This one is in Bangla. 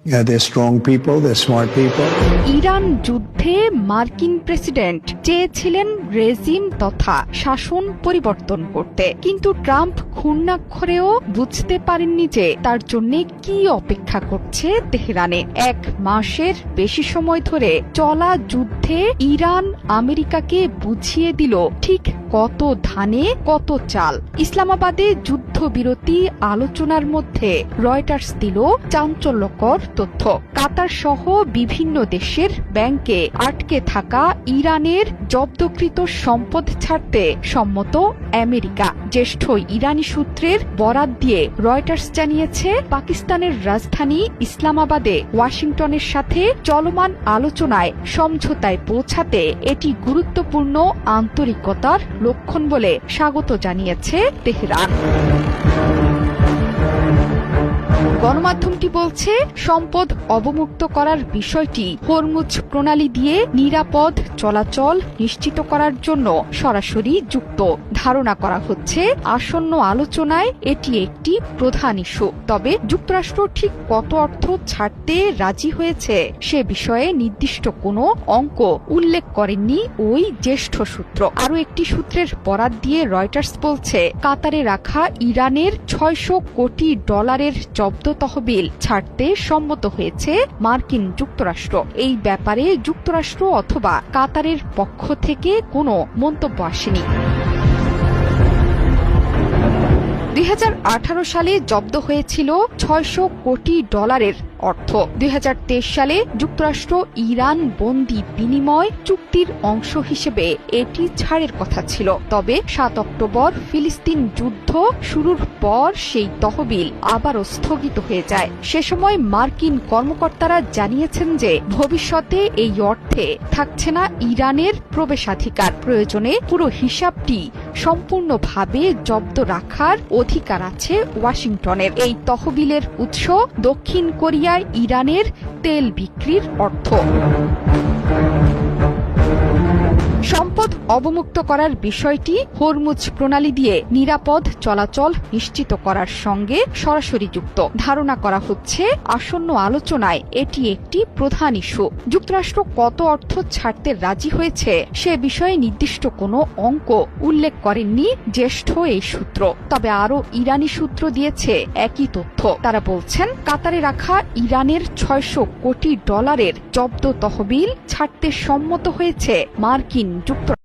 Yeah, they're strong people, they're smart people. Iran যুদ্ধে মার্কিন প্রেসিডেন্ট চেয়েছিলেন রেজিম তথা শাসন পরিবর্তন করতে, কিন্তু ট্রাম্প ক্ষুণ্ণাক্ষরেও বুঝতে পারেননি যে তার জন্য কি অপেক্ষা করছে তেহরানে। 1 মাসের বেশি সময় ধরে চলা যুদ্ধে ইরান আমেরিকাকে বুঝিয়ে দিল ঠিক কত ধানে কত চাল। ইসলামাবাদে যুদ্ধবিরতি আলোচনার মধ্যে রয়টার্স দিল চাঞ্চল্যকর তথ্য। কাতার সহ বিভিন্ন দেশের ব্যাংকে আটকে থাকা ইরানের জব্দকৃত সম্পদ ছাড়তে সম্মত আমেরিকা। জ্যেষ্ঠ ইরানি সূত্রের বরাত দিয়ে রয়টার্স জানিয়েছে, পাকিস্তানের রাজধানী ইসলামাবাদে ওয়াশিংটনের সাথে চলমান আলোচনায় সমঝোতায় পৌঁছাতে এটি গুরুত্বপূর্ণ আন্তরিকতার লক্ষণ বলে স্বাগত জানিয়েছে তেহরান। গণমাধ্যমটি বলছে, সম্পদ অবমুক্ত করার বিষয়টি হরমুজ প্রণালী দিয়ে নিরাপদ চলাচল নিশ্চিত করার জন্য সরাসরি যুক্ত। ধারণা করা হচ্ছে আসন্ন আলোচনায় এটি একটি প্রধান ইস্যু। তবে যুক্তরাষ্ট্র ঠিক কত অর্থ ছাড়তে রাজি হয়েছে সে বিষয়ে নির্দিষ্ট কোনো অঙ্ক উল্লেখ করেননি ওই জ্যেষ্ঠ সূত্র। আরও একটি সূত্রের বরাত দিয়ে রয়টার্স বলছে, কাতারে রাখা ইরানের $600 কোটি জব্দ তহবিল ছাড়তে সম্মত হয়েছে মার্কিন যুক্তরাষ্ট্র। এই ব্যাপারে যুক্তরাষ্ট্র অথবা কাতারের পক্ষ থেকে কোনো মন্তব্য আসেনি। 2018 সালে জব্দ হয়েছিল $600 কোটি অর্থ। 2023 সালে যুক্তরাষ্ট্র ইরান বন্দি বিনিময় চুক্তির অংশ হিসেবে এটি ছাড়ের কথা ছিল। তবে 7 অক্টোবর ফিলিস্তিন যুদ্ধ শুরুর পর সেই তহবিল আবারও স্থগিত হয়ে যায়। সে সময় মার্কিন কর্মকর্তারা জানিয়েছেন যে ভবিষ্যতে এই অর্থে থাকছে না ইরানের প্রবেশাধিকার। প্রয়োজনে পুরো হিসাবটি সম্পূর্ণভাবে জব্দ রাখার অধিকার আছে ওয়াশিংটনের। এই তহবিলের উৎস দক্ষিণ কোরিয়ায় ইরানের তেল বিক্রির অর্থ। সম্পদ অবমুক্ত করার বিষয়টি হরমুজ প্রণালী দিয়ে নিরাপদ চলাচল নিশ্চিত করার সঙ্গে সরাসরি যুক্ত। ধারণা করা হচ্ছে আসন্ন আলোচনায় এটি একটি প্রধান ইস্যু। যুক্তরাষ্ট্র কত অর্থ ছাড়তে রাজি হয়েছে সে বিষয়ে নির্দিষ্ট কোনো অঙ্ক উল্লেখ করেননি জ্যেষ্ঠ এই সূত্র। তবে আরও ইরানি সূত্র দিয়েছে একই তথ্য। তারা বলছেন, কাতারে রাখা ইরানের $600 কোটি জব্দ তহবিল ছাড়তে সম্মত হয়েছে মার্কিন যুক্তরাষ্ট্র।